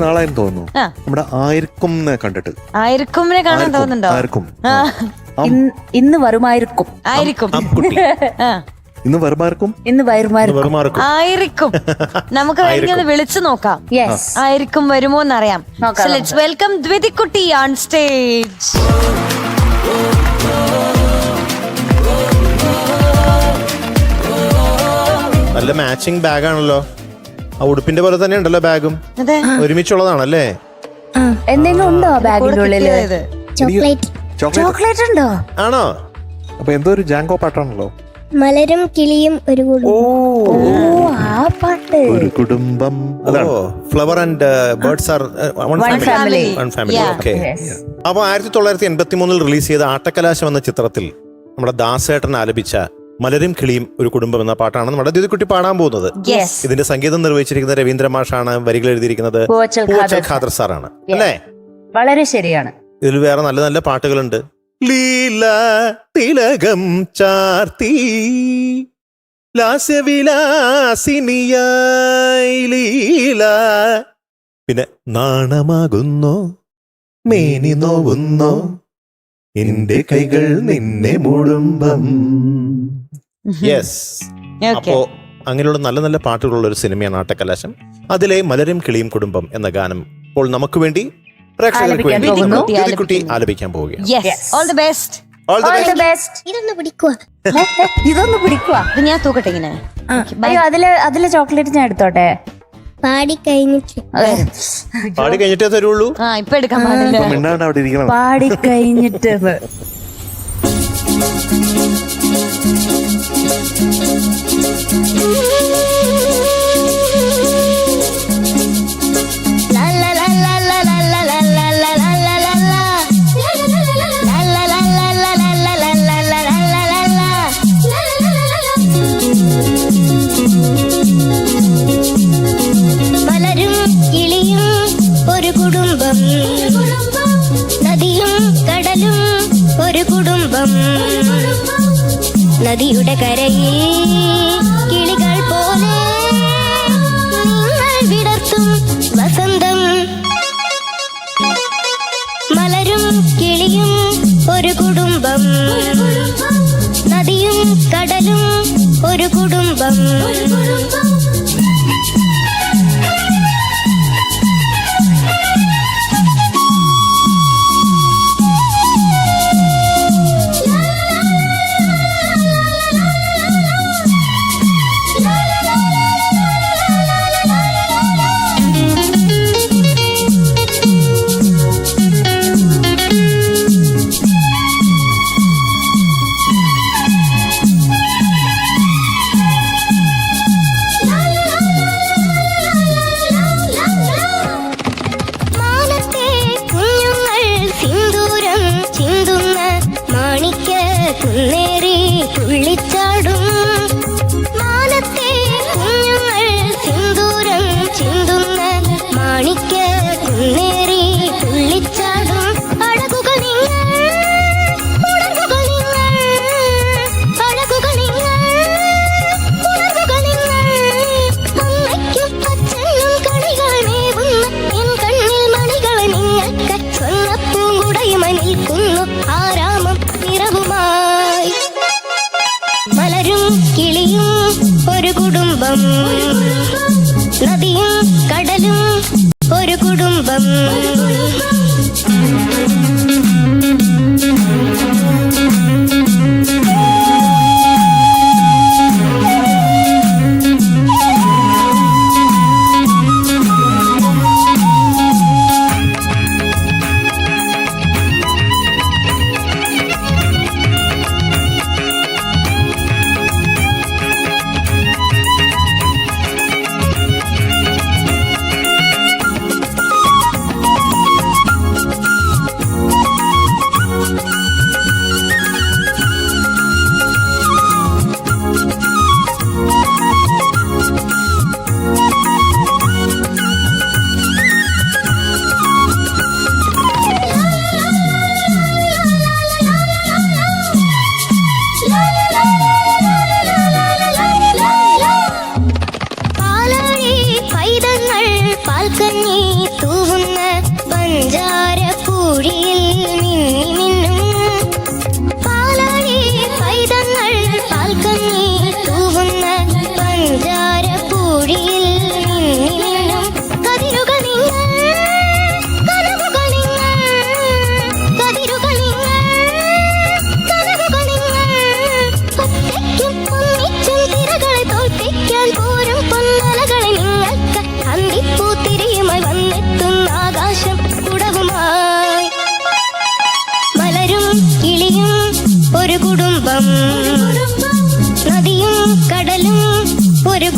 നാളായെന്ന് തോന്നുന്നു നമ്മുടെ ആയിരിക്കും കണ്ടിട്ട്. ആയിരിക്കുമിനെ കാണാൻ തോന്നുന്നുണ്ടോ? ആയിരിക്കും ഇന്ന് വരുമായിരിക്കും. ആയിരിക്കും ഇന്ന് വരുമാർക്കും ആയിരിക്കും. നമുക്ക് വേണമെങ്കിൽ വിളിച്ചു നോക്കാം. ആയിരിക്കും വരുമോ എന്നറിയാം. ലെറ്റ്സ് വെൽക്കം ദ്വിതിക്കുട്ടി ഓൺ സ്റ്റേജ്. നല്ല മാച്ചിങ് ബാഗാണല്ലോ. ആ ഉടുപ്പിന്റെ പോലെ തന്നെ ഉണ്ടല്ലോ ബാഗും. ഒരുമിച്ചുള്ളതാണല്ലേ? എന്തെങ്കിലും ഉണ്ടോ ബാഗിന്റെ ഉള്ളില്? ചോക്ലേറ്റ് ഉണ്ടോ? ആണോ? അപ്പൊ എന്തോ ഒരു ജാങ്കോ പാട്ടാണല്ലോ. മലരും കിളിയും ഒരു ആ പാട്ട്. ഒരു കുടുംബം. Flower and birds are one family. Okay. അപ്പൊ 1983 റിലീസ് ചെയ്ത ആട്ടക്കലാശം എന്ന ചിത്രത്തിൽ നമ്മുടെ ദാസേട്ടൻ ആലപിച്ച മലരും കിളിയും ഒരു കുടുംബം എന്ന പാട്ടാണ് നമ്മുടെ ദ്വിതിക്കുട്ടി പാടാൻ പോകുന്നത്. ഇതിന്റെ സംഗീതം നിർവഹിച്ചിരിക്കുന്നത് രവീന്ദ്ര മാഷാണ്. വരികൾ എഴുതിയിരിക്കുന്നത് പൂവച്ചൽ ഖാദർ സാറാണ് അല്ലേ? വളരെ ശരിയാണ്. ഇതിൽ വേറെ നല്ല നല്ല പാട്ടുകളുണ്ട്. ലീല തിലകം ചാർത്തി ലാസ്യവിലാസിനിയായി ലീല. പിന്നെ നാണമാകുന്നോ മേനി നോവുന്നോ എന്റെ കൈകൾ നിന്നെ മുടുമ്പം. യെസ്. അപ്പോ അങ്ങനെയുള്ള നല്ല നല്ല പാട്ടുകളുള്ള ഒരു സിനിമയാണ് ആട്ടക്കലാശം. അതിലെ മലരും കിളിയും കുടുംബം എന്ന ഗാനം ഇപ്പോൾ നമുക്ക് വേണ്ടി പ്രേക്ഷകർക്ക് വേണ്ടി ദ്വിതിക്കുട്ടി ആലപിക്കാൻ പോവുകയാണ്. ഇതൊന്ന് പിടിക്കുക. ഞാൻ തൂക്കട്ടെ ഇങ്ങനെ. അയ്യോ, അതിലെ ചോക്ലേറ്റ് ഞാൻ എടുത്തോട്ടെ. പാടി കഴിഞ്ഞിട്ടേ തരുള്ളൂ. ഇപ്പൊ എടുക്കാൻ പാടില്ല. പാടി കഴിഞ്ഞിട്ട് നദിയുടെ കരയിൽ കിളികൾ പോലെ നിങ്ങൾ വിടർത്തും വസന്തം. മലരും കിളിയും ഒരു കുടുംബം, നദിയും കടലും ഒരു കുടുംബം.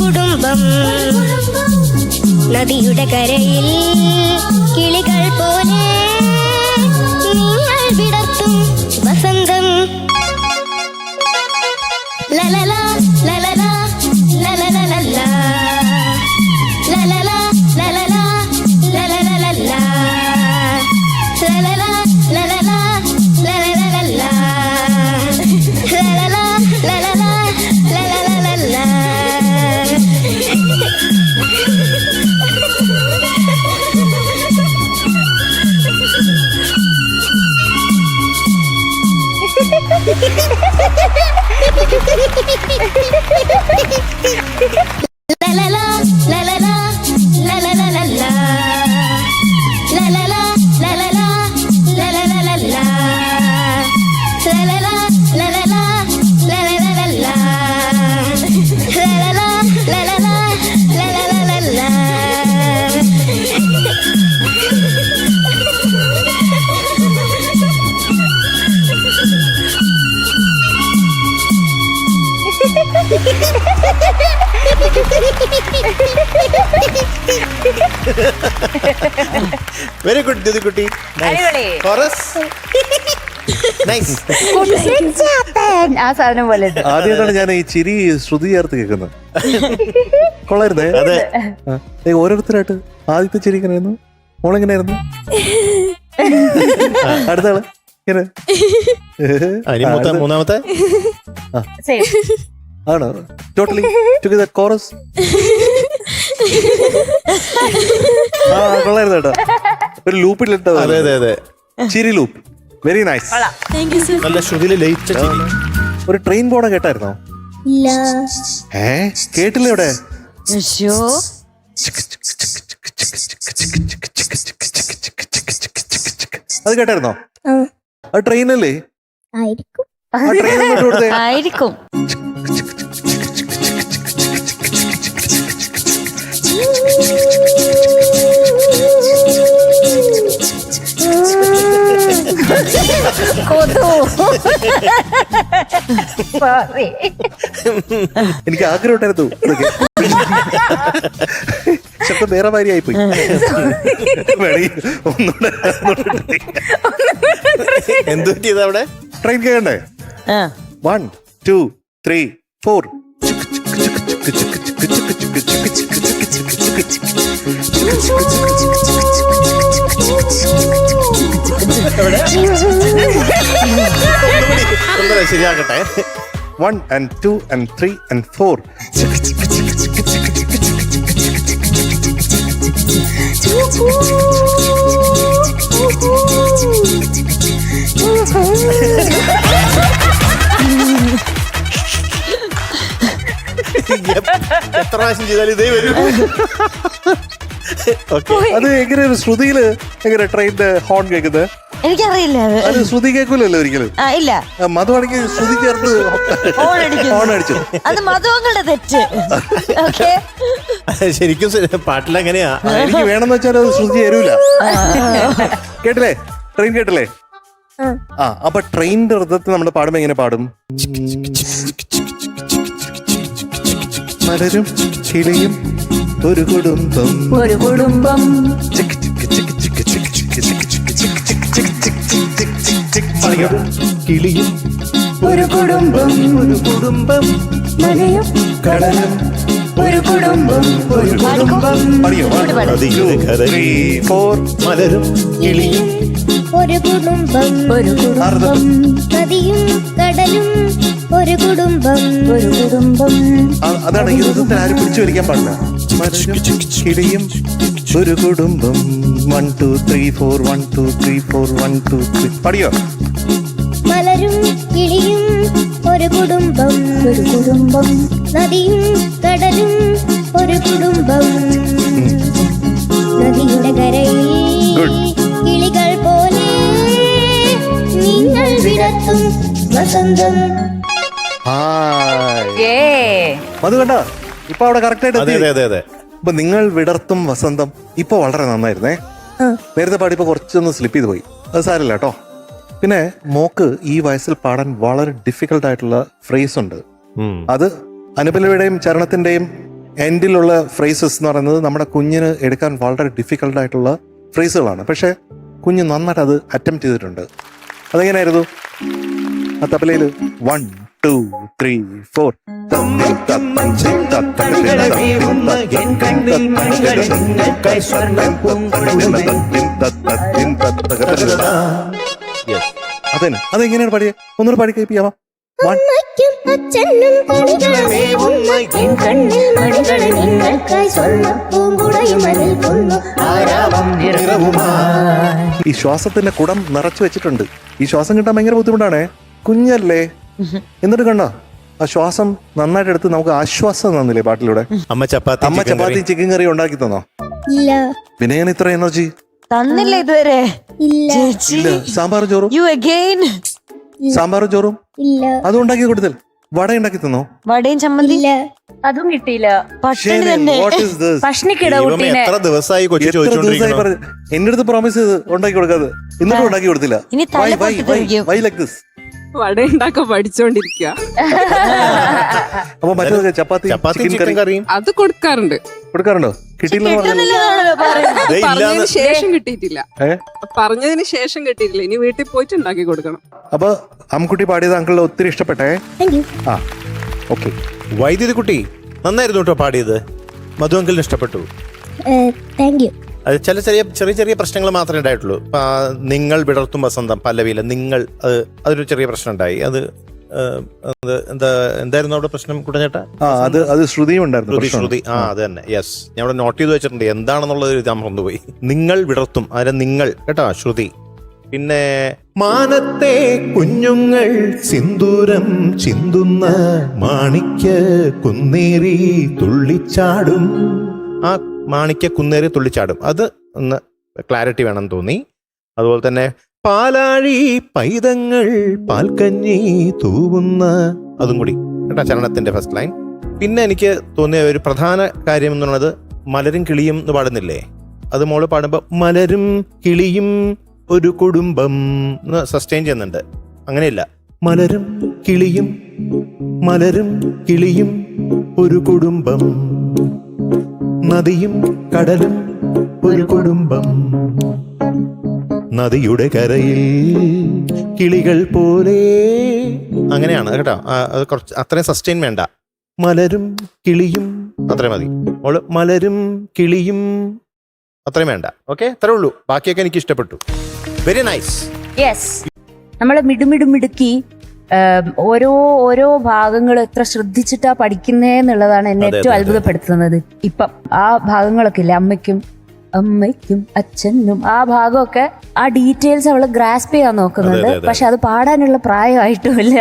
കുടുംബം നദിയുടെ കരയിൽ കിളികൾ പോലെ നിങ്ങൾ വിടർത്തും വസന്തം ലലല ലലല ലലലലല ലലല ലലല ലലലലല ലലല ലലല ലലലലല ലലല ലലല ലലലലല ലലല ലലല ലലലലല ലലല ലലല ലലലലല ലലല ലലല ലലലലല ലലല ലലല ലലലലല വെരി ഗുഡ് ദ്യുതിക്കുട്ടി. അടിപൊളി. Chorus nice. ആ സാധനം പോലെ ഉണ്ട്. ആദ്യമായിട്ടാണ് ഞാൻ ഈ ചിരി ശ്രുതി ചേർത്ത് കേൾക്കുന്നത്. കൊള്ളായിരുന്നേ. അതെ. ഓരോരുത്തരായിട്ട് ആദ്യത്തെ ചിരി എങ്ങനെയായിരുന്നു? മോളെങ്ങനെയായിരുന്നു? അടുത്ത ആള് ഇങ്ങനെ മൂന്നാമത്തെ Same. ആണോ? Totally together chorus. ആ കൊള്ളായിരുന്നു കേട്ടോ. ഒരു ലൂപ്പിലിട്ടോ. അതെ അതെ അതെ. ചിരി ലൂപ്പ്. Very nice. നല്ല ശ്രുതിയിൽ ലയിച്ച ചിരി. ഒരു ട്രെയിൻ പോണ കേട്ടായിരുന്നോ? കേട്ടില്ല ഇവിടെ? അശ്ശോ. അത് കേട്ടായിരുന്നോ? അത് ട്രെയിനല്ലേ? ആയിരിക്കും. ആ ട്രെയിൻ അങ്ങോട്ട് കൊടുത്തേ. ആയിരിക്കും. Sorry. എനിക്ക് ആഗ്രഹം ഉണ്ടായിരുന്നു ഇതൊക്കെ. ശബ്ദം വേറെ മാതിരിയായി പോയി. എന്ത് പറ്റിയത് അവിടെ? ട്രെയിൻ കേൾക്കണ്ടേ? 1 2 3 4. ശരിയാക്കട്ടെ. 1 and 2 and 3 and 4. എത്ര പ്രാവശ്യം ചെയ്താലും ഇതേ വരും. അത് എങ്ങനെ ഒരു ശ്രുതിയില് എങ്ങനെ ട്രെയിനിന്റെ ഹോൺ കേൾക്കുന്നത്? എനിക്കറിയില്ല അത്. അത് ശ്രുതി കേൾക്കൂലല്ലോ ഒരിക്കലും. ഇല്ല. മധുവാണെങ്കിൽ ശ്രുതി ചേർത്ത് ഹോൺ അടിച്ചു. അത് മധുവങ്ങളുടെ തെറ്റ്. ഓക്കെ. ശരിക്കും പാട്ടിലെങ്ങനെയാ? എനിക്ക് വേണമെന്ന് വെച്ചാൽ അത് ശ്രുതി തരൂല. കേട്ടില്ലേ? ട്രെയിൻ കേട്ടില്ലേ? ആ അപ്പൊ ട്രെയിനിന്റെ അർത്ഥത്തിൽ നമ്മൾ പാടുമ്പോ എങ്ങനെ പാടും? മലരും കിളിയും ഒരു കുടുംബം. ഒരു കുടുംബം കിളിയും ഒരു കുടുംബം ഒരു കുടുംബം മലയും കടലും ഒരു കുടുംബം ഒരു കുടുംബം. പണിയോ? 1 2 3 4. മലരും കിളിയും ഒരു കുടുംബം ഒരു കുടുംബം നദിയും കടലും ഒരു കുടുംബം ഒരു കുടുംബം അതാണ് ഈ ദിവസത്തിൽ ആരും പിടിച്ചു വലിക്കാൻ പാടില്ല. മലരും കിളിയും ഒരു കുടുംബം. 1 2 3 4 1 2 3 4 1 2 3. പണിയോ? മലരും കിളിയും ഒരു കുടുംബം ഒരു കുടുംബം നദിയും കടലും ഒരു കുടുംബം നദിയുടെ കരയിൽ Good. കിളികൾ പോലെ നിങ്ങൾ വിടർത്തും വസന്തം. അത് കണ്ട ഇപ്പൊ അവിടെ കറക്റ്റ് ആയിട്ട് അതെ എത്തി. അതെ അതെ. അപ്പൊ നിങ്ങൾ വിടർത്തും വസന്തം ഇപ്പൊ വളരെ നന്നായിരുന്നേ. നേരത്തെ പാടിയപ്പോ കുറച്ചൊന്ന് സ്ലിപ്പ് ചെയ്ത് പോയി. അത് സാരമില്ല കേട്ടോ. പിന്നെ മോക്ക് ഈ വയസ്സിൽ പാടാൻ വളരെ ഡിഫിക്കൽട്ട് ആയിട്ടുള്ള ഫ്രേസ് ഉണ്ട്. അത് അനുപല്ലവിയുടെയും ചരണത്തിന്റെയും എൻഡിലുള്ള ഫ്രേസസ് എന്ന് പറയുന്നത് നമ്മുടെ കുഞ്ഞിന് എടുക്കാൻ വളരെ ഡിഫിക്കൽട്ട് ആയിട്ടുള്ള ഫ്രേസുകളാണ്. പക്ഷെ കുഞ്ഞ് നന്നായിട്ട് അത് അറ്റംപ്റ്റ് ചെയ്തിട്ടുണ്ട്. അതെങ്ങനെയായിരുന്നു ആ തബലയിൽ 1 2 3 4 അതെങ്ങനെയാണ് പാടിയത്? ഒന്നുകൂടെ പാടി കേൾപ്പിക്കാമോ? അമ്മയ്ക്കും അച്ഛനും കണികളേവുന്ന എൻ കണ്ണിൽ മണികളെ നിങ്ങൾക്കായി സ്വർണ്ണപ്പൂങ്കുടയും നിൽക്കുന്നു ആരാമം നിറവുമായി. ഈ ശ്വാസത്തിന്റെ കുടം നിറച്ചു വെച്ചിട്ടുണ്ട്. ഈ ശ്വാസം കിട്ടാൻ ഭയങ്കര ബുദ്ധിമുട്ടാണേ. കുഞ്ഞല്ലേ, എന്നിട്ട് കണ്ടോ ആ ശ്വാസം നന്നായിട്ട് എടുത്ത് നമുക്ക് ആശ്വാസം തന്നില്ലേ പാട്ടിലൂടെ. അമ്മ ചപ്പാത്തി ചിക്കൻ കറി ഉണ്ടാക്കി തന്നോ? ഇല്ല. പിന്നെ ഞാൻ ഇത്ര എനർജി തന്നില്ല ഇതുവരെ. ഇല്ല. ചേച്ചി ഇല്ല. സാമ്പാറും ചോറും യു അഗൈൻ. സാമ്പാറും ചോറും ഇല്ല. അത് ഉണ്ടാക്കി കൊടുത്തൽ. വട ഉണ്ടാക്കി തന്നോ? വടയും ചമ്മന്തി ഇല്ല. അതും കിട്ടിയില്ല. പട്ടിണി തന്നെ. ഭക്ഷണിക്കിട ദൈവമേ, കുട്ടീനെ എത്ര ദിവസമായി കൊച്ചു എത്ര ദിവസമായി ചോദിച്ചോണ്ടിരിക്കുന്നു. പറഞ്ഞു എന്റെ അടുത്ത് പ്രോമിസ് ചെയ്ത് ഉണ്ടാക്കി കൊടുക്കാതെ, എന്നിട്ടും ഉണ്ടാക്കി കൊടുത്തില്ല. ഇനി തല പൊട്ടിത്തെറിക്കും. Why like this. വട ഉണ്ടാക്കാൻ പഠിച്ചോണ്ടിരിക്കുക. അപ്പൊ മറ്റേ ചപ്പാത്തി ചപ്പാത്തി ചിക്കൻ ചിക്കൻ കറി കറിയും അത് കൊടുക്കാറുണ്ട്. കൊടുക്കാറുണ്ടോ? കിട്ടിയില്ലെന്ന് പറഞ്ഞു. കിട്ടുന്നില്ലെന്നാണല്ലോ പറയുന്നത്. ദേ ഇല്ലാന്ന്. പറഞ്ഞതിന് ശേഷം കിട്ടിയിട്ടില്ല. ഏ പറഞ്ഞതിന് ശേഷം കിട്ടിയിട്ടില്ല. ഇനി വീട്ടിൽ പോയിട്ട് ഉണ്ടാക്കി കൊടുക്കണം. അപ്പൊ അമ്മുക്കുട്ടി പാടിയത് അങ്കിളിന് ഒത്തിരി ഇഷ്ടപ്പെട്ടെ. Thank you. ആ ഓക്കെ. വൈദ്യുതി കുട്ടി നന്നായിരുന്നു കേട്ടോ പാടിയത്. മധു അങ്കിളിന് ഇഷ്ടപ്പെട്ടു. Thank you. അത് ചെറിയ ചെറിയ പ്രശ്നങ്ങൾ മാത്രമേ ഉണ്ടായിട്ടുള്ളൂ. നിങ്ങൾ വിടർത്തും വസന്തം പല്ലവിയില്ല നിങ്ങൾ അതൊരു ചെറിയ പ്രശ്നം ഉണ്ടായി. അത് എന്തായിരുന്നു അവിടെ പ്രശ്നം കുട്ടനേട്ടാ? അത് ശ്രുതിയും ഉണ്ടായിരുന്നു. ശ്രുതി അത് തന്നെ. യെസ്, ഞാൻ അവിടെ നോട്ട് ചെയ്ത് വെച്ചിട്ടുണ്ട് എന്താണെന്നുള്ളത് ഞാൻ മറന്നുപോയി. നിങ്ങൾ വിടർത്തും അതിന് നിങ്ങൾ കേട്ടോ ശ്രുതി. പിന്നെ മാനത്തെ കുഞ്ഞുങ്ങൾ സിന്ദൂരം ചിന്തുന്ന മാണിക്യ കുന്നേറി തുള്ളിച്ചാടും. ആ മാണിക്യ കുന്നേറി തുള്ളിച്ചാടും അത് ഒന്ന് ക്ലാരിറ്റി വേണം തോന്നി. അതുപോലെ തന്നെ പാലാഴി പൈതങ്ങൾ പാൽക്കഞ്ഞി തൂവുന്ന അതും കൂടി കേട്ടോ ചരണത്തിന്റെ ഫസ്റ്റ് ലൈൻ. പിന്നെ എനിക്ക് തോന്നിയ ഒരു പ്രധാന കാര്യം എന്ന് പറയുന്നത് മലരും കിളിയും എന്ന് പാടുന്നില്ലേ, അത് മോള് പാടുമ്പോൾ മലരും കിളിയും ഒരു കുടുംബം എന്ന് സസ്റ്റെയിൻ ചെയ്യുന്നുണ്ട്. അങ്ങനെയില്ല, മലരും കിളിയും മലരും കിളിയും ഒരു കുടുംബം, നദിയും കടലും ഒരു കുടുംബം, നദിയുടെ കരയിൽ കിളികൾ പോലെ. അങ്ങനെയാണ് കേട്ടോ. അത് കുറച്ച് അത്രയും സസ്റ്റെയിൻ വേണ്ട. മലരും കിളിയും അത്രയും മതി. മോള് മലരും കിളിയും അത്രയും വേണ്ട. ഓക്കെ, അത്രേ ഉള്ളൂ. ബാക്കിയൊക്കെ എനിക്ക് ഇഷ്ടപ്പെട്ടു. Very nice. യെസ്, നമ്മള് മിടുക്കി ഓരോ ഭാഗങ്ങൾ എത്ര ശ്രദ്ധിച്ചിട്ടാ പഠിക്കുന്നേന്നുള്ളതാണ് എന്നെ അതെ, ഏറ്റവും അതെ, അത്ഭുതപ്പെടുത്തുന്നത്. ഇപ്പം ആ ഭാഗങ്ങളൊക്കെ ഇല്ലേ, അമ്മയ്ക്കും അച്ഛനും ആ ഭാഗമൊക്കെ ആ ഡീറ്റെയിൽസ് അവള് ഗ്രാസ്പ് ചെയ്യാൻ നോക്കുന്നുണ്ട്. അതെ, അതെ. പക്ഷെ അത് പാടാനുള്ള പ്രായമായിട്ടുമില്ല.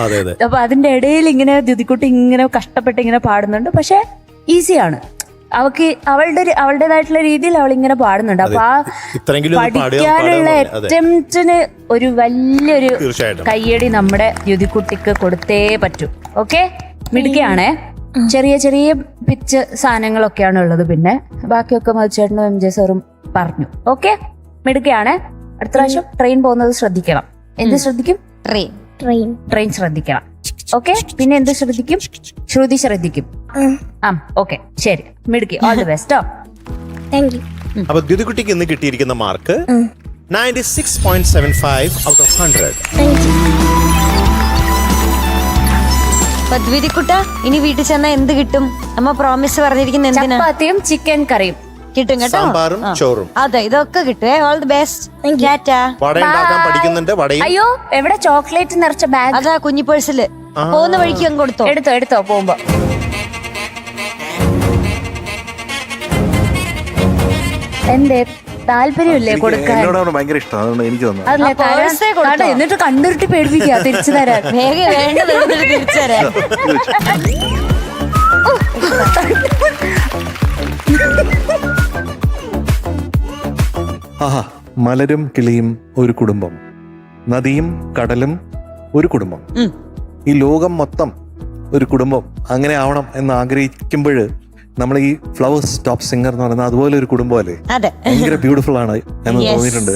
അതെ അതെ. അപ്പൊ അതിന്റെ ഇടയിൽ ഇങ്ങനെ ദ്യുതിക്കുട്ടി ഇങ്ങനെ കഷ്ടപ്പെട്ട് ഇങ്ങനെ പാടുന്നുണ്ട്. പക്ഷെ ഈസിയാണ്. അവൾക്ക് അവളുടേതായിട്ടുള്ള രീതിയിൽ അവൾ ഇങ്ങനെ പാടുന്നുണ്ട്. അപ്പൊ ആ ഇത്രയെങ്കിലും ഒന്ന് പഠിക്കാനുള്ള പാടുക. അതെ. അറ്റംപ്റ്റിന് ഒരു വലിയൊരു തീർച്ചയായിട്ടും. കയ്യടി നമ്മുടെ ദ്യുതിക്കുട്ടിക്ക് കൊടുത്തേ പറ്റൂ. ഓക്കെ, മിടുകയാണേ. ചെറിയ ചെറിയ പിച്ച് സാധനങ്ങളൊക്കെയാണ് ഉള്ളത്. പിന്നെ ബാക്കിയൊക്കെ മധുചേട്ടനും എം ജെ സാറും പറഞ്ഞു. ഓക്കെ, മിടുകയാണേ. അടുത്ത പ്രാവശ്യം ട്രെയിൻ പോകുന്നത് ശ്രദ്ധിക്കണം. എന്ത് ശ്രദ്ധിക്കും? ട്രെയിൻ ശ്രദ്ധിക്കണം. ഓക്കെ, പിന്നെ എന്ത് ശ്രദ്ധിക്കും? ശ്രുതി ശ്രദ്ധിക്കും. ഓക്കെ, ശരി, മിടുക്കി. All the best. Thank you. അപ്പൊ ദ്യുതിക്കുട്ടിക്ക് ഇന്ന് കിട്ടിയിരിക്കുന്ന mark 96.75 out of 100. Thank you. പദ്വിരിക്കുട്ട, ഇനി വീട്ടിൽ ചെന്നാ എന്ത് കിട്ടും? അമ്മ പ്രോമിസ് പറഞ്ഞിരിക്കുന്ന എന്തിനാ? ചപ്പാത്തിയും ചിക്കൻ കറിയും കിട്ടും കേട്ടോ. സാമ്പാറും ചോറും. അതെ, ഇതൊക്കെ കിട്ടുവേ. All the best. Tata. Vada ഉണ്ടാക്കാൻ പഠിക്കുന്നുണ്ട്. വടയും അയ്യോ, എവിടെ ചോക്ലേറ്റ് നിറച്ച ബാഗ്? അതാ കുഞ്ഞി പേഴ്സില് പോകുന്ന വഴിക്ക് അങ്ങ് കൊടുത്തോ. എടുത്തോ പോകുമ്പോ. എന്തേ താല്പര്യമില്ലേ കൊടുക്കാൻ? എന്നോട് ഭയങ്കര ഇഷ്ടമാണ്, അതുകൊണ്ട് എനിക്ക് തോന്നുന്നു. അതല്ലേ ആ, purse കൊടുത്തോ? തരാൻ എന്നിട്ട് കണ്ടുരുട്ടി പേടിപ്പിക്കുക തിരിച്ചു തരാൻ. വേഗം വേണ്ടത് തിരിച്ചുതരാം. ആഹാ, മലരും കിളിയും ഒരു കുടുംബം, നദിയും കടലും ഒരു കുടുംബം, ഈ ലോകം മൊത്തം ഒരു കുടുംബം അങ്ങനെ ആവണം എന്ന് ആഗ്രഹിക്കുമ്പോൾ നമ്മൾ ഈ ഫ്ലവേഴ്സ് ടോപ്പ് സിംഗർ എന്ന് പറയുന്നത് അതുപോലെ ഒരു കുടുംബം അല്ലേ? അതെ, ഭയങ്കര ബ്യൂട്ടിഫുൾ ആണ് എന്ന് Yes. തോന്നിയിട്ടുണ്ട്.